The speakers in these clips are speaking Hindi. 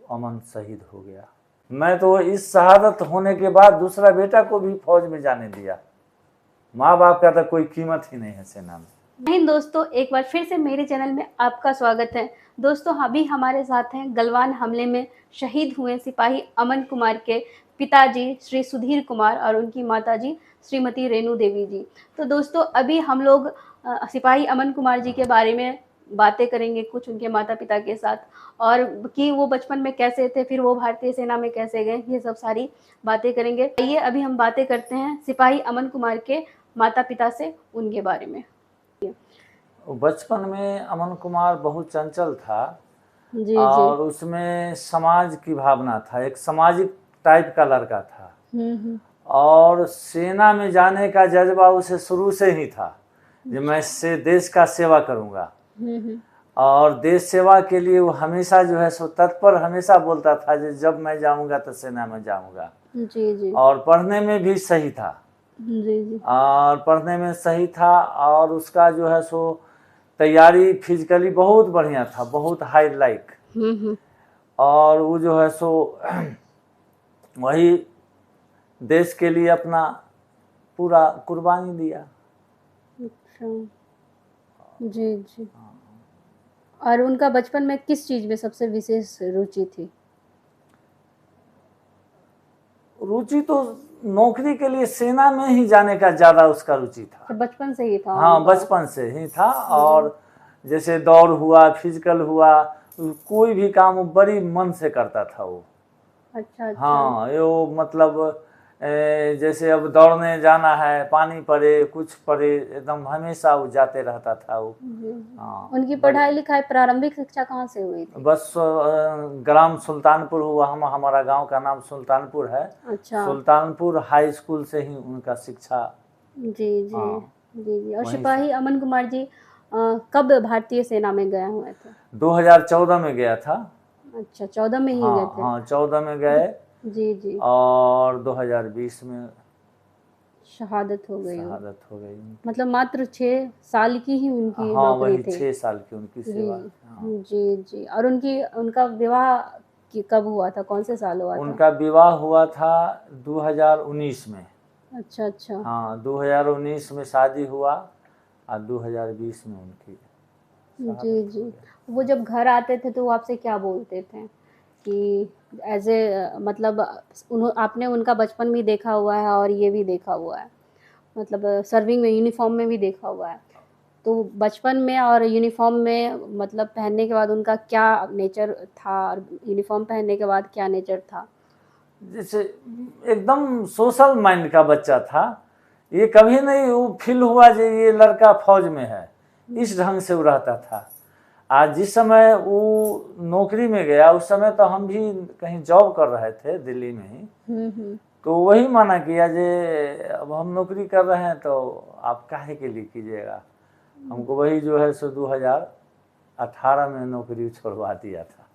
अमन शहीद हो गया। मैं तो इस शहादत होने के बाद दूसरा बेटा को भी फौज में जाने दिया। माँ बाप का तो कोई कीमत ही नहीं है सेना में। नहीं दोस्तों, एक बार फिर से मेरे चैनल में आपका स्वागत है। दोस्तों, अभी हमारे साथ हैं गलवान हमले में शहीद हुए सिपाही अमन कुमार के पिताजी श्री सुधीर कुमार और उनकी माताजी श्रीमती रेणु देवी जी। तो दोस्तों, अभी हम लोग सिपाही अमन कुमार जी के बारे में बातें करेंगे, कुछ उनके माता पिता के साथ, और कि वो बचपन में कैसे थे, फिर वो भारतीय सेना में कैसे गए, ये सब सारी बातें करेंगे। आइए अभी हम बातें करते हैं सिपाही अमन कुमार के माता पिता से, उनके बारे में। बचपन में अमन कुमार बहुत चंचल था जी और जी। उसमें समाज की भावना था, एक सामाजिक टाइप का लड़का था। और सेना में जाने का जज्बा उसे शुरू से ही था कि मैं इससे देश का सेवा करूंगा। और देश सेवा के लिए वो हमेशा जो है सो तत्पर हमेशा बोलता था कि जब मैं जाऊंगा तो सेना में जाऊंगा। जी जी। और पढ़ने में भी सही था। जी जी। और पढ़ने में सही था और उसका जो है सो तैयारी फिजिकली बहुत बढ़िया था, बहुत हाई लाइक। और वो जो है सो वही देश के लिए अपना पूरा कुर्बानी दिया। अच्छा। जी जी। और उनका बचपन में किस चीज में सबसे विशेष रुचि थी? रुचि तो नौकरी के लिए सेना में ही जाने का ज्यादा उसका रुचि था। तो बचपन से ही था? हाँ, बचपन से ही था। और जैसे दौड़ हुआ, फिजिकल हुआ, कोई भी काम वो बड़ी मन से करता था वो। अच्छा अच्छा। हाँ, ये वो मतलब जैसे अब दौड़ने जाना है, पानी पड़े कुछ पड़े, एकदम हमेशा वो जाते रहता था वो। हाँ। उनकी पढ़ाई लिखाई प्रारंभिक शिक्षा कहाँ से हुई थी? बस ग्राम सुल्तानपुर हुआ, हमारा गांव का नाम सुल्तानपुर है। अच्छा। सुल्तानपुर हाई स्कूल से ही उनका शिक्षा। जी जी। हाँ, जी जी। और वहीं सिपाही से अमन कुमार जी कब भारतीय सेना में गए हुए थे? 2014 में गया था। अच्छा, 14 में ही हाँ गए थे? हाँ, 14 में गए जी जी। और 2020 में शहादत हो गई। शहादत हो गई। मतलब मात्र 6 साल की ही उनकी हाँ, नौकरी वही थी। 6 साल की उनकी जी सेवा। हाँ। जी जी। और उनका विवाह कब हुआ था, कौन से साल हुआ था? उनका विवाह हुआ था 2019 में। अच्छा अच्छा। हाँ, 2019 में शादी हुआ और 2020 में उनकी जी शहादत जी। हो गई। वो जब घर आते थे तो वो आपसे क्या बोलते थे कि एज ए मतलब आपने उनका बचपन भी देखा हुआ है और ये भी देखा हुआ है, मतलब सर्विंग में यूनिफॉर्म में भी देखा हुआ है, तो बचपन में और यूनिफॉर्म में मतलब पहनने के बाद उनका क्या नेचर था और यूनिफॉर्म पहनने के बाद क्या नेचर था? जैसे एकदम सोशल माइंड का बच्चा था। ये कभी नहीं वो फील हुआ कि ये लड़का फौज में है, इस ढंग से वो रहता था। आज जिस समय वो नौकरी में गया उस समय तो हम भी कहीं जॉब कर रहे थे दिल्ली में ही। तो वही माना किया जे अब हम नौकरी कर रहे हैं तो आप काहे के लिए कीजिएगा। हमको वही जो है सो 2018 में नौकरी छोड़वा दिया था।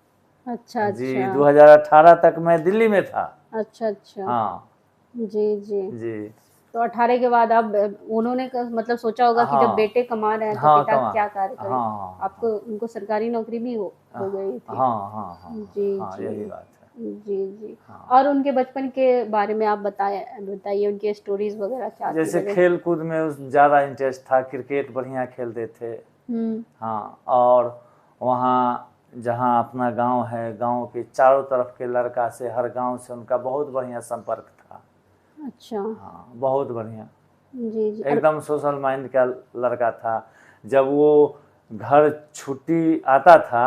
अच्छा जी, अच्छा। 2018 तक मैं दिल्ली में था। अच्छा अच्छा। हाँ जी जी। जी। तो 18 के बाद अब उन्होंने मतलब सोचा होगा कि जब हाँ बेटे कमा रहे हैं तो हाँ, पिता कमा। क्या कार्य हाँ करें। हाँ आपको उनको सरकारी नौकरी भी हो गई थी? हाँ हाँ हाँ जी हाँ, जी। यही बात है। जी जी। हाँ। और उनके बचपन के बारे में आप बताइए उनके स्टोरीज वगैरह क्या थी? जैसे खेल कूद में ज़्यादा इंटरेस्ट था, क्रिकेट बढ़िया खेलते थे। हाँ, और वहाँ जहाँ अपना गांव है, गांव के चारों तरफ के लड़का से, हर गांव से उनका बहुत बढ़िया संपर्क था। अच्छा। हाँ, बहुत बढ़िया। जी जी। एकदम सोशल माइंड का लड़का था। जब वो घर छुट्टी आता था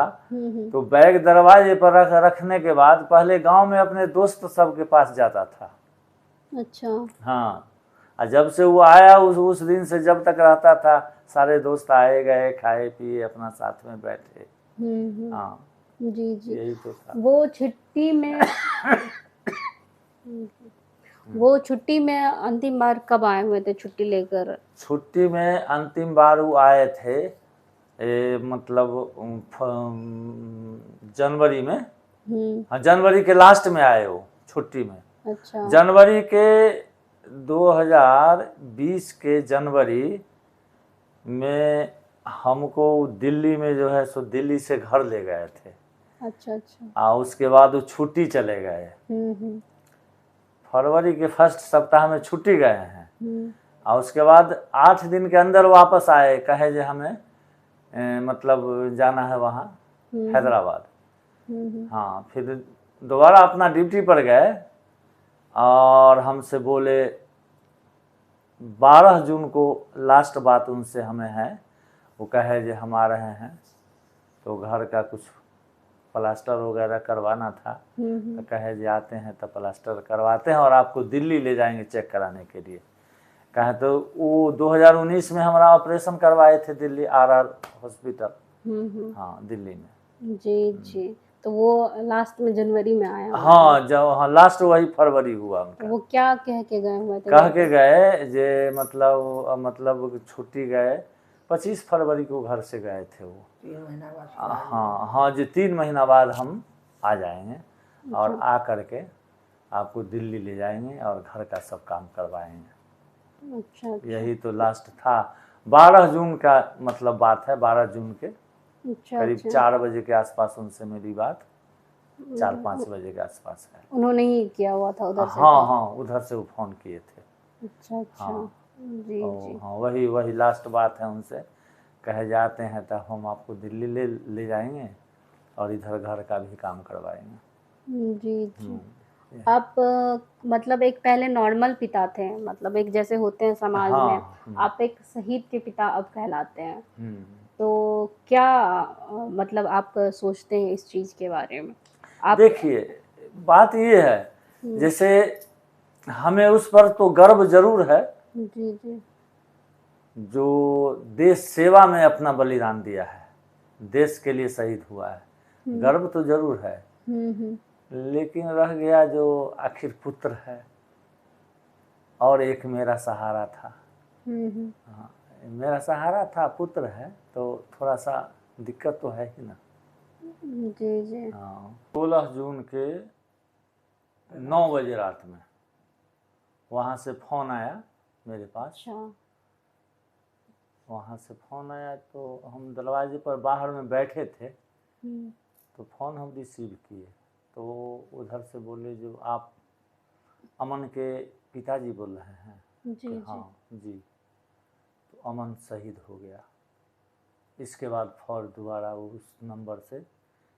तो बैग दरवाजे पर रखने के बाद पहले गांव में अपने दोस्त सबके पास जाता था। अच्छा। हाँ, और जब से वो आया उस दिन से जब तक रहता था, सारे दोस्त आए गए, खाए पिए, अपना साथ में बैठे। हाँ, जी जी। यही तो था। वो छुट्टी में वो छुट्टी में अंतिम बार कब आए हुए थे छुट्टी लेकर? छुट्टी में अंतिम बार वो आए थे मतलब जनवरी में। हाँ, जनवरी के लास्ट में आए वो छुट्टी में। अच्छा। जनवरी के 2020 के जनवरी में हमको दिल्ली में जो है सो दिल्ली से घर ले गए थे। अच्छा अच्छा। और उसके बाद वो छुट्टी चले गए। हम्म। फरवरी के फर्स्ट सप्ताह में छुट्टी गए हैं, हम्म। और उसके बाद 8 दिन के अंदर वापस आए, कहे जे हमें मतलब जाना है वहाँ हैदराबाद। हाँ, फिर दोबारा अपना ड्यूटी पर गए और हमसे बोले 12 जून को लास्ट बात उनसे हमें है, वो कहे जे हम आ रहे हैं, तो घर का कुछ प्लास्टर वगैरह करवाना था, तो कहे जे आते हैं तो प्लास्टर करवाते हैं और आपको दिल्ली ले जाएंगे चेक कराने के लिए। कहे तो वो 2019 में हमारा ऑपरेशन करवाए थे दिल्ली RR हॉस्पिटल, हाँ दिल्ली में। जी जी। तो वो लास्ट में जनवरी में आया हुआ हाँ, जब हाँ लास्ट वही फरवरी हुआ था। उनका। वो क्या कह के गए हुए थे? कह के गए जे मतलब छुट्टी गए 25 फरवरी को घर से गए थे वो। 3 महीना बाद हाँ हाँ जी, 3 महीना बाद हम आ जाएंगे और आ करके आपको दिल्ली ले जाएंगे और घर का सब काम करवाएंगे। अच्छा अच्छा। यही तो लास्ट था। 12 जून का मतलब बात है, 12 जून के अच्छा करीब अच्छा। 4 बजे के आसपास उनसे मेरी बात 4-5 बजे के आसपास है। उन्होंने ही किया हुआ था उधर से? हाँ हाँ, उधर से वो फ़ोन किए थे। अच्छा अच्छा। हाँ। जी जी। हाँ, वही लास्ट बात है उनसे, कहे जाते हैं तो हम आपको दिल्ली ले जाएंगे और इधर घर का भी काम करवाएंगे। जी जी। आप मतलब एक पहले नॉर्मल पिता थे, मतलब एक जैसे होते हैं समाज में, हाँ। आप एक शहीद के पिता अब कहलाते हैं। हम्म। तो क्या मतलब आप सोचते हैं इस चीज़ के बारे में? आप देखिए, बात ये है, जैसे हमें उस पर तो गर्व जरूर है जी जी। जो देश सेवा में अपना बलिदान दिया है, देश के लिए शहीद हुआ है, गर्व तो जरूर है। लेकिन रह गया जो आखिर पुत्र है और एक मेरा सहारा था। हाँ, मेरा सहारा था, पुत्र है, तो थोड़ा सा दिक्कत तो है ही ना। जी जी। हाँ, 16 जून के 9 बजे रात में वहाँ से फ़ोन आया मेरे पास। अच्छा। वहाँ से फ़ोन आया तो हम दरवाजे पर बाहर में बैठे थे, तो फ़ोन हम रिसीव किए, तो उधर से बोले जो आप अमन के पिताजी बोल रहे हैं? जी जी। हाँ जी। तो अमन शहीद हो गया। इसके बाद फिर दोबारा वो उस नंबर से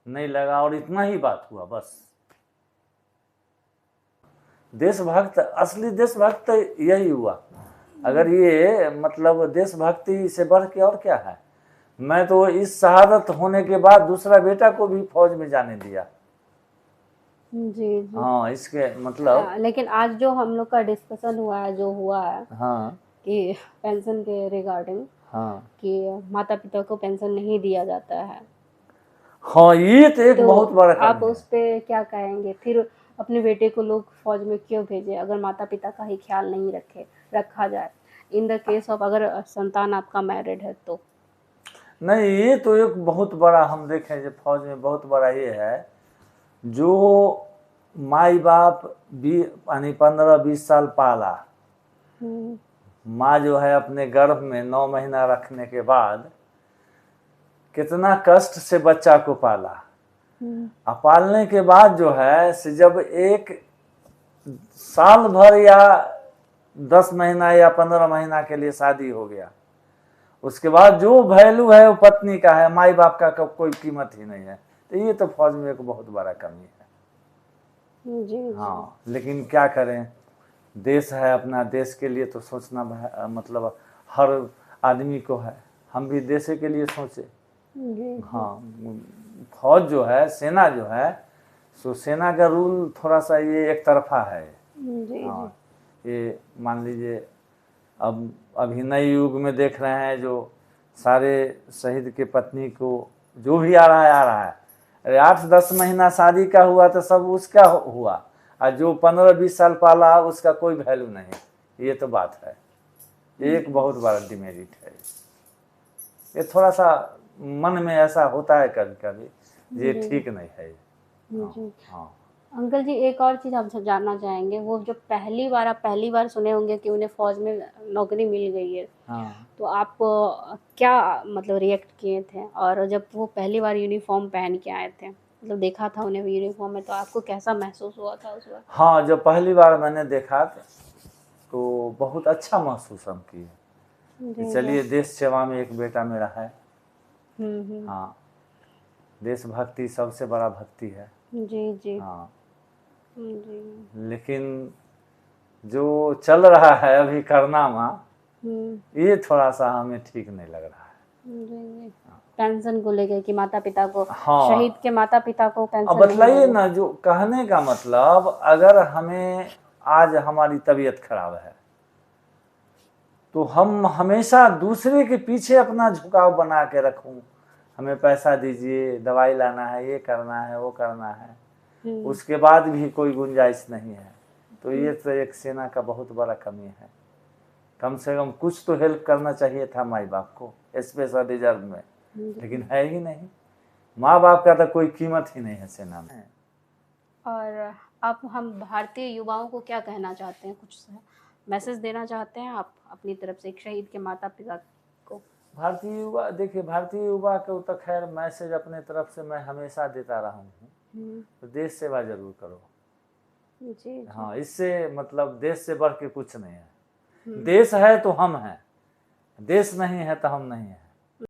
नहीं लगा और इतना ही बात हुआ बस। देशभक्त, असली देशभक्त यही हुआ। अगर ये मतलब देशभक्ति से बढ़ के और क्या है। मैं तो इस शहादत होने के बाद दूसरा बेटा को भी फौज में जाने दिया। जी जी। हाँ, इसके मतलब लेकिन आज जो हम लोग का डिस्कशन हुआ है, जो हुआ है हाँ कि पेंशन के रिगार्डिंग, हाँ कि माता पिता को पेंशन नहीं दिया जाता है, हाँ, ये तो एक तो बहुत बड़ा आप कमी उस पे क्या कहेंगे? फिर अपने बेटे को लोग फौज में क्यों भेजे अगर माता पिता का ही ख्याल नहीं रखा जाए? इन द केस ऑफ अगर संतान आपका मैरिड है तो। नहीं, ये तो एक बहुत बड़ा हम देखें जो फौज में बहुत बड़ा ये है, जो माई बाप भी यानी 15-20 साल पाला, माँ जो है अपने गर्भ में 9 महीना रखने के बाद कितना कष्ट से बच्चा को पाला, और पालने के बाद जो है से जब एक साल भर या 10 महीना या 15 महीना के लिए शादी हो गया, उसके बाद जो वैल्यू है वो पत्नी का है, माई बाप का कोई कीमत ही नहीं है। तो ये तो फौज में एक बहुत बड़ा कमी है। जी। हाँ, लेकिन क्या करें, देश है अपना, देश के लिए तो सोचना मतलब हर आदमी को है, हम भी देश के लिए सोचे। हाँ, फौज जो है, सेना जो है, सो सेना का रूल थोड़ा सा ये एक तरफा है। हाँ, ये मान लीजिए अब अभी नए युग में देख रहे हैं जो सारे शहीद के पत्नी को जो भी आ रहा है, अरे 8-10 महीना शादी का हुआ तो सब उसका हुआ, और जो 15-20 साल पाला उसका कोई वैल्यू नहीं। ये तो बात है, एक बहुत बड़ा डिमेरिट है। ये थोड़ा सा मन में ऐसा होता है कभी कभी, ये ठीक नहीं है। जी। हाँ। अंकल जी, एक और चीज़ आपसे जानना चाहेंगे, वो जो आप पहली बार सुने होंगे कि उन्हें फौज में नौकरी मिल गई है, हाँ। तो आप क्या मतलब रिएक्ट किए थे? और जब वो पहली बार यूनिफॉर्म पहन के आए थे मतलब देखा था उन्हें यूनिफॉर्म में, तो आपको कैसा महसूस हुआ था उस वक्त? हाँ, जब पहली बार मैंने देखा तो बहुत अच्छा महसूस हम किए जी कि जी। चलिए देश सेवा में एक बेटा मेरा है। हम्म। हाँ, देशभक्ति सबसे बड़ा भक्ति है। जी जी। हाँ, जी। लेकिन जो चल रहा है अभी कारनामा, ये थोड़ा सा हमें ठीक नहीं लग रहा है। जी जी। पेंशन को लेकर कि माता पिता को, हाँ, शहीद के माता पिता को अब पेंशन नहीं बतलाइए मिलेगी। ना, जो कहने का मतलब, अगर हमें आज हमारी तबीयत खराब है तो हम हमेशा दूसरे के पीछे अपना झुकाव बना के रखूं, हमें पैसा दीजिए, दवाई लाना है, ये करना है, वो करना है, उसके बाद भी कोई गुंजाइश नहीं है, तो ये तो एक सेना का बहुत बड़ा कमी है। कम से कम कुछ तो हेल्प करना चाहिए था माई बाप को, स्पेशल रिजर्व में, लेकिन है ही नहीं। माँ बाप का तो कोई कीमत ही नहीं है सेना में। और आप, हम भारतीय युवाओं को क्या कहना चाहते हैं, कुछ मैसेज देना चाहते हैं आप अपनी तरफ से एक शहीद के माता पिता को? भारतीय युवा, देखिए भारतीय युवा को तो खैर मैसेज अपने तरफ से मैं हमेशा देता रहा हूँ, तो देश सेवा जरूर करो। जी। हाँ, इससे मतलब देश से बढ़ के कुछ नहीं है। देश है तो हम हैं, देश नहीं है तो हम नहीं हैं।